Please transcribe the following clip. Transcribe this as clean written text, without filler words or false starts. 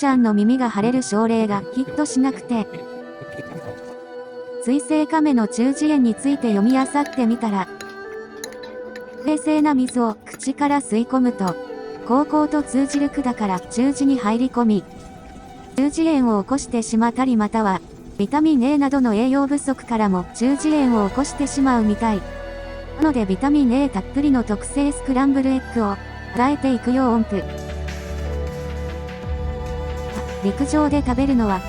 ちゃんの耳が腫れる症例がヒットしなくて。水性亀の中耳炎について読み漁ってみたら、冷静な水を口から吸い込むと、口腔と通じる管から中耳に入り込み、中耳炎を起こしてしまったりまたは、ビタミン A などの栄養不足からも中耳炎を起こしてしまうみたい。なのでビタミン A たっぷりの特製スクランブルエッグを与えていくよ音符。陸上で食べるのは